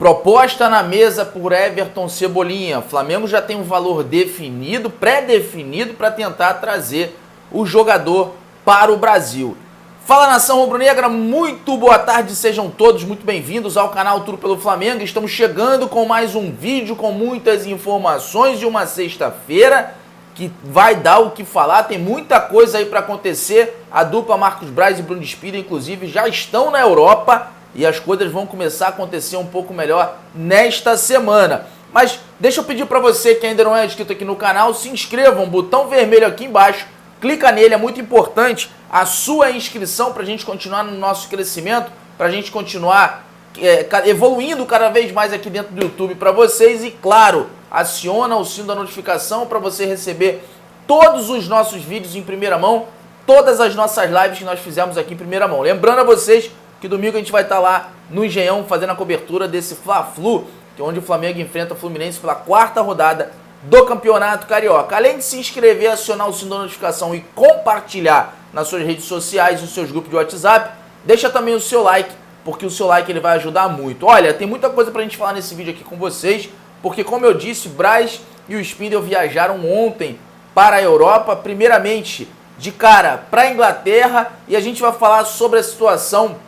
Proposta na mesa por Everton Cebolinha. O Flamengo já tem um valor definido, pré-definido, para tentar trazer o jogador para o Brasil. Fala, nação rubro-negra, muito boa tarde, sejam todos muito bem-vindos ao canal Tudo pelo Flamengo. Estamos chegando com mais um vídeo com muitas informações de uma sexta-feira que vai dar o que falar, tem muita coisa aí para acontecer. A dupla Marcos Braz e Bruno Spiller, inclusive, já estão na Europa e as coisas vão começar a acontecer um pouco melhor nesta semana. Mas deixa eu pedir para você que ainda não é inscrito aqui no canal, se inscreva, um botão vermelho aqui embaixo, clica nele, é muito importante a sua inscrição para a gente continuar no nosso crescimento, para a gente continuar evoluindo cada vez mais aqui dentro do YouTube para vocês. E claro, aciona o sino da notificação para você receber todos os nossos vídeos em primeira mão, todas as nossas lives que nós fizemos aqui em primeira mão. Lembrando a vocês que domingo a gente vai estar lá no Engenhão fazendo a cobertura desse Fla-Flu, que é onde o Flamengo enfrenta o Fluminense pela quarta rodada do Campeonato Carioca. Além de se inscrever, acionar o sino da notificação e compartilhar nas suas redes sociais, nos seus grupos de WhatsApp, deixa também o seu like, porque o seu like ele vai ajudar muito. Olha, tem muita coisa pra gente falar nesse vídeo aqui com vocês, porque como eu disse, Braz e o Spindle viajaram ontem para a Europa, primeiramente de cara para a Inglaterra, e a gente vai falar sobre a situação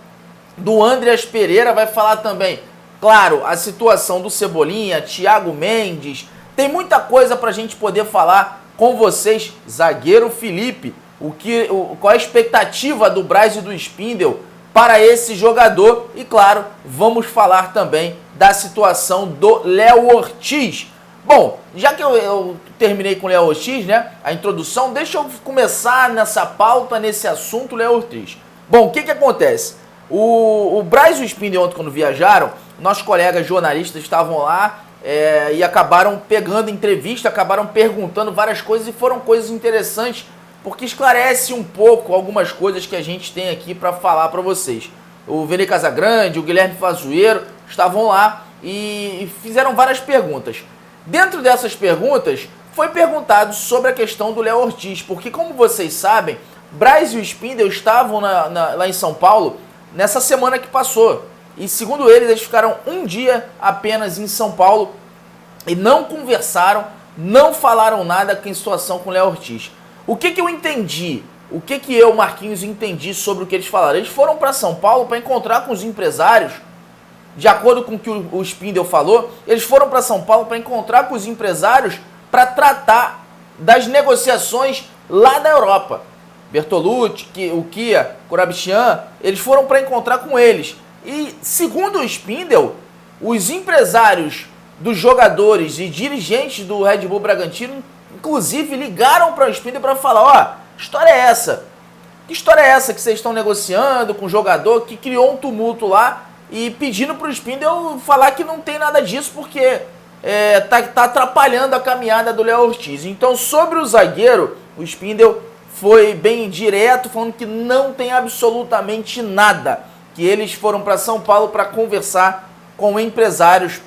do Andreas Pereira, vai falar também, claro, a situação do Cebolinha, Thiago Mendes. Tem muita coisa pra gente poder falar com vocês. Zagueiro Felipe, qual a expectativa do Braz e do Spindle para esse jogador? E claro, vamos falar também da situação do Léo Ortiz. Bom, já que eu terminei com o Léo Ortiz, né, a introdução, deixa eu começar nessa pauta, nesse assunto Léo Ortiz. Bom, o que acontece? O Braz e o Spindle ontem, quando viajaram, nossos colegas jornalistas estavam lá e acabaram pegando entrevista, acabaram perguntando várias coisas, e foram coisas interessantes, porque esclarece um pouco algumas coisas que a gente tem aqui para falar para vocês. O Vene Casagrande, o Guilherme Fazueiro estavam lá e fizeram várias perguntas. Dentro dessas perguntas, foi perguntado sobre a questão do Léo Ortiz, porque como vocês sabem, Braz e o Spindle estavam lá em São Paulo nessa semana que passou. E segundo eles ficaram um dia apenas em São Paulo e não conversaram, não falaram nada em situação com o Léo Ortiz. O que eu entendi? O que eu, Marquinhos, entendi sobre o que eles falaram? Eles foram para São Paulo para encontrar com os empresários, de acordo com o que o Spindle falou, eles foram para São Paulo para encontrar com os empresários para tratar das negociações lá da Europa. Bertolucci, o Kia, Kurabichian, eles foram para encontrar com eles. E, segundo o Spindle, os empresários dos jogadores e dirigentes do Red Bull Bragantino, inclusive, ligaram para o Spindle para falar, ó, história é essa? Que história é essa que vocês estão negociando com o jogador, que criou um tumulto lá, e pedindo para o Spindle falar que não tem nada disso, porque tá atrapalhando a caminhada do Léo Ortiz. Então, sobre o zagueiro, o Spindle foi bem direto, falando que não tem absolutamente nada, que eles foram para São Paulo para conversar com empresários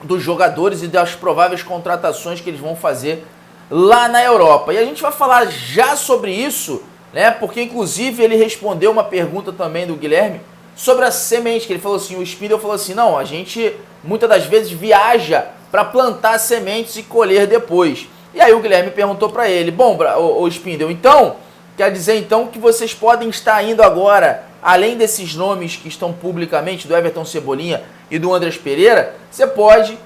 dos jogadores e das prováveis contratações que eles vão fazer lá na Europa. E a gente vai falar já sobre isso, né? Porque inclusive ele respondeu uma pergunta também do Guilherme sobre a semente, que ele falou assim, o Spindle falou assim, não, a gente muitas das vezes viaja para plantar sementes e colher depois. E aí o Guilherme perguntou para ele, bom, o Spindle, então, quer dizer então que vocês podem estar indo agora, além desses nomes que estão publicamente, do Everton Cebolinha e do Andreas Pereira, você pode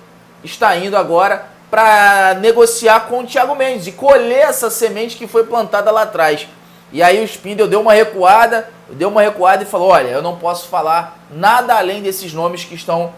estar indo agora para negociar com o Thiago Mendes e colher essa semente que foi plantada lá atrás. E aí o Spindle deu uma recuada e falou, olha, eu não posso falar nada além desses nomes que estão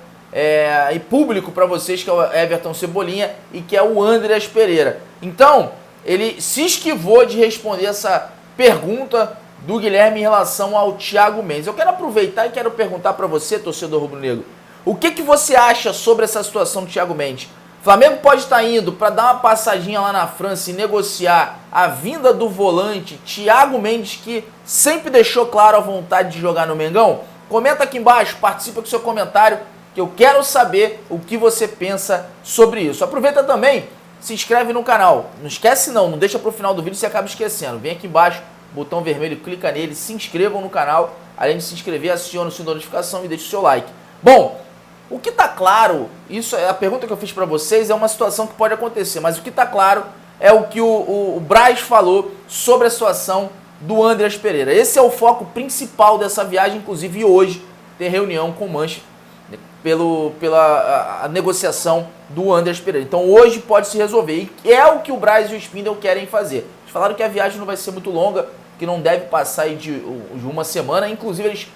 em público para vocês, que é o Everton Cebolinha e que é o Andreas Pereira. Então, ele se esquivou de responder essa pergunta do Guilherme em relação ao Thiago Mendes. Eu quero aproveitar e quero perguntar para você, torcedor rubro-negro, o que você acha sobre essa situação do Thiago Mendes? O Flamengo pode estar indo para dar uma passadinha lá na França e negociar a vinda do volante Thiago Mendes, que sempre deixou claro a vontade de jogar no Mengão? Comenta aqui embaixo, participa com o seu comentário, que eu quero saber o que você pensa sobre isso. Aproveita também, se inscreve no canal. Não esquece não deixa para o final do vídeo, você acaba esquecendo. Vem aqui embaixo, botão vermelho, clica nele, se inscrevam no canal. Além de se inscrever, aciona o sino da notificação e deixa o seu like. Bom, O que está claro, isso é a pergunta que eu fiz para vocês, é uma situação que pode acontecer, mas o que está claro é o que o Braz falou sobre a situação do Andreas Pereira. Esse é o foco principal dessa viagem, inclusive hoje tem reunião com o Manchester pela negociação do Andreas Pereira. Então hoje pode se resolver, e é o que o Braz e o Spindle querem fazer. Eles falaram que a viagem não vai ser muito longa, que não deve passar aí de uma semana, inclusive eles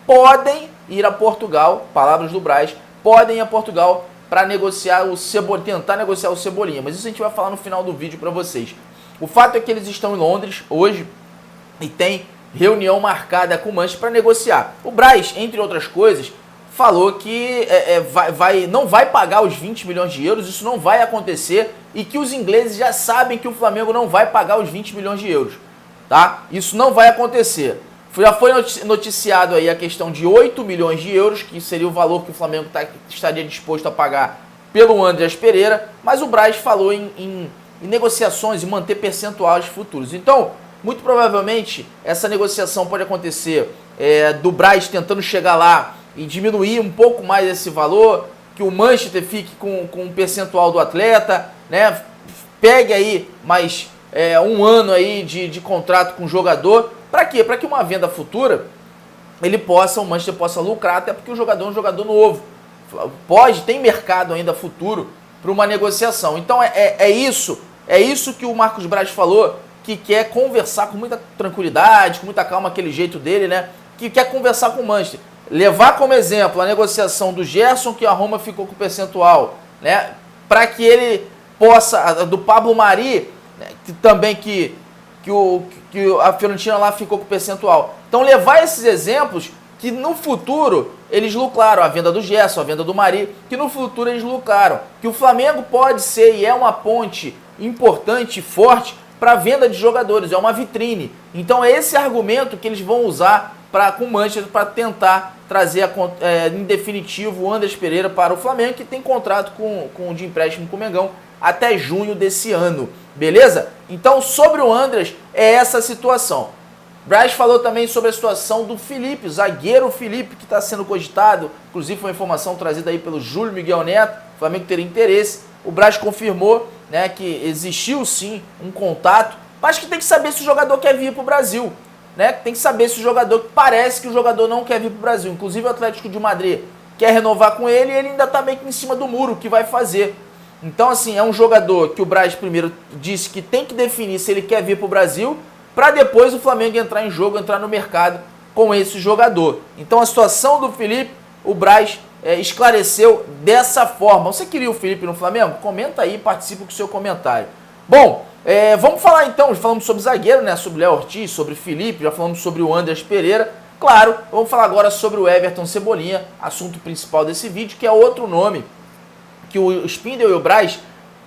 podem ir a Portugal, palavras do Braz, podem ir a Portugal para negociar o Cebolinha, tentar negociar o Cebolinha, mas isso a gente vai falar no final do vídeo para vocês. O fato é que eles estão em Londres hoje e tem reunião marcada com o Manchester para negociar. O Braz, entre outras coisas, falou que não vai pagar os 20 milhões de euros, isso não vai acontecer, e que os ingleses já sabem que o Flamengo não vai pagar os 20 milhões de euros, tá? Isso não vai acontecer. Já foi noticiado aí a questão de 8 milhões de euros, que seria o valor que o Flamengo estaria disposto a pagar pelo Andreas Pereira, mas o Braz falou em negociações e manter percentuais futuros. Então, muito provavelmente, essa negociação pode acontecer do Braz tentando chegar lá e diminuir um pouco mais esse valor, que o Manchester fique com um percentual do atleta, né? Pegue aí mais um ano aí de contrato com o jogador. Para quê? Para que uma venda futura o Manchester possa lucrar, até porque o jogador é um jogador novo. Tem mercado ainda futuro para uma negociação. Então é isso que o Marcos Braz falou, que quer conversar com muita tranquilidade, com muita calma, aquele jeito dele, né? Que quer conversar com o Manchester. Levar como exemplo a negociação do Gerson, que a Roma ficou com o percentual, né? Para que ele possa, do Pablo Mari, né? Que também que a Fiorentina lá ficou com o percentual. Então levar esses exemplos que no futuro eles lucraram, a venda do Gerson, a venda do Mari, que no futuro eles lucraram. Que o Flamengo pode ser e é uma ponte importante e forte para a venda de jogadores, é uma vitrine. Então é esse argumento que eles vão usar com o Manchester para tentar trazer em definitivo o Andreas Pereira para o Flamengo, que tem contrato de empréstimo com o Mengão até junho desse ano, beleza? Então sobre o Andreas é essa situação. Braz falou também sobre a situação do Felipe, o zagueiro Felipe, que está sendo cogitado, inclusive foi uma informação trazida aí pelo Júlio Miguel Neto, o Flamengo teria interesse. O Braz confirmou, né, que existiu sim um contato, mas que tem que saber se o jogador quer vir para o Brasil, né? Tem que saber se o jogador, parece que o jogador não quer vir para o Brasil, inclusive o Atlético de Madrid quer renovar com ele e ele ainda está meio que em cima do muro, o que vai fazer. Então assim, é um jogador que o Braz primeiro disse que tem que definir se ele quer vir para o Brasil, para depois o Flamengo entrar em jogo, entrar no mercado com esse jogador. Então a situação do Felipe, o Braz esclareceu dessa forma. Você queria o Felipe no Flamengo? Comenta aí, participa com o seu comentário. Bom, vamos falar então, já falamos sobre zagueiro, né? Sobre Léo Ortiz, sobre Felipe, já falamos sobre o Andreas Pereira. Claro, vamos falar agora sobre o Everton Cebolinha, assunto principal desse vídeo, que é outro nome que o Spindle e o Braz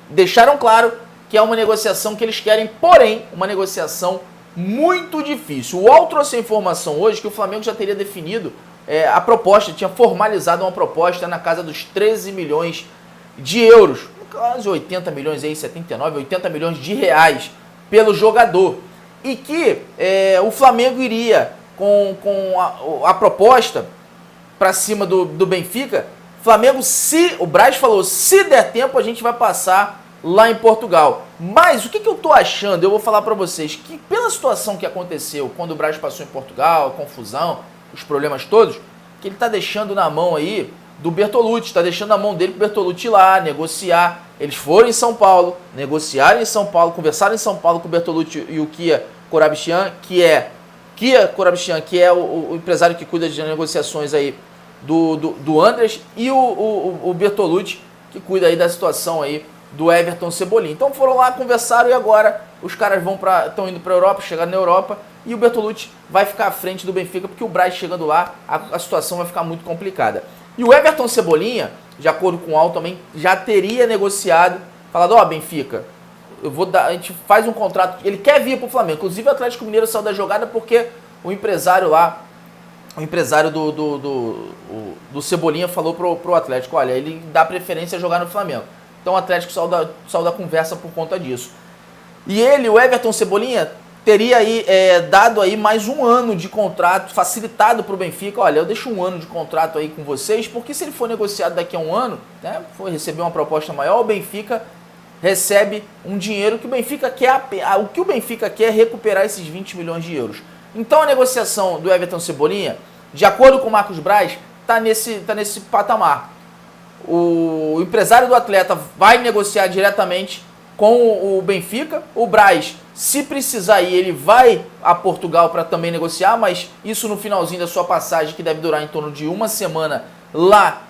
deixaram claro que é uma negociação que eles querem, porém, uma negociação muito difícil. O UOL trouxe a informação hoje que o Flamengo já teria definido a proposta, tinha formalizado uma proposta na casa dos 13 milhões de euros, quase 80 milhões aí, 79, 80 milhões de reais pelo jogador. E que o Flamengo iria com a proposta para cima do Benfica. Flamengo, o Braz falou, se der tempo a gente vai passar lá em Portugal. Mas o que eu tô achando, eu vou falar para vocês, que pela situação que aconteceu quando o Braz passou em Portugal, a confusão, os problemas todos, que ele tá deixando na mão aí do Bertolucci, tá deixando na mão dele pro Bertolucci ir lá, negociar. Eles foram em São Paulo, negociaram em São Paulo, conversaram em São Paulo com o Bertolucci e o Kia Korabishian, que é o empresário que cuida de negociações aí do Andreas, e o Bertolucci, que cuida aí da situação aí do Everton Cebolinha. Então foram lá, conversaram e agora os caras estão indo para a Europa, chegaram na Europa e o Bertolucci vai ficar à frente do Benfica, porque o Braz chegando lá, a situação vai ficar muito complicada. E o Everton Cebolinha, de acordo com o UOL também, já teria negociado, falado, Benfica, a gente faz um contrato, ele quer vir para o Flamengo, inclusive o Atlético Mineiro saiu da jogada porque o empresário lá, o empresário do Cebolinha falou pro Atlético, olha, ele dá preferência a jogar no Flamengo. Então o Atlético saiu da conversa por conta disso. E o Everton Cebolinha, teria aí dado aí mais um ano de contrato, facilitado para o Benfica. Olha, eu deixo um ano de contrato aí com vocês, porque se ele for negociado daqui a um ano, né, for receber uma proposta maior, o Benfica recebe um dinheiro que o Benfica quer. O que o Benfica quer é recuperar esses 20 milhões de euros. Então a negociação do Everton Cebolinha, de acordo com o Marcos Braz, está nesse patamar. O empresário do atleta vai negociar diretamente com o Benfica. O Braz, se precisar ir, ele vai a Portugal para também negociar, mas isso no finalzinho da sua passagem, que deve durar em torno de uma semana lá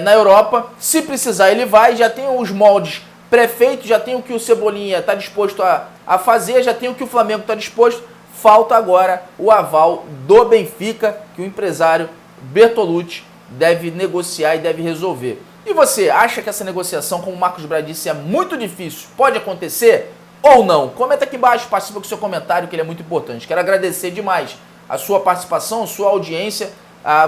na Europa. Se precisar, ele vai, já tem os moldes pré-feitos, já tem o que o Cebolinha está disposto a fazer, já tem o que o Flamengo está disposto. Falta agora o aval do Benfica, que o empresário Bertolucci deve negociar e deve resolver. E você, acha que essa negociação, como o Marcos Braz disse, é muito difícil? Pode acontecer ou não? Comenta aqui embaixo, participa com o seu comentário, que ele é muito importante. Quero agradecer demais a sua participação, a sua audiência,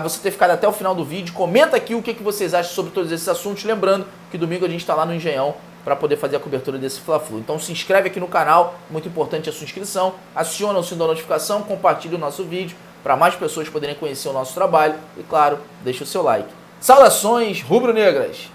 você ter ficado até o final do vídeo. Comenta aqui o que vocês acham sobre todos esses assuntos. Lembrando que domingo a gente está lá no Engenhão para poder fazer a cobertura desse Fla-Flu. Então se inscreve aqui no canal, muito importante a sua inscrição, aciona o sininho da notificação, compartilha o nosso vídeo para mais pessoas poderem conhecer o nosso trabalho e, claro, deixa o seu like. Saudações rubro-negras!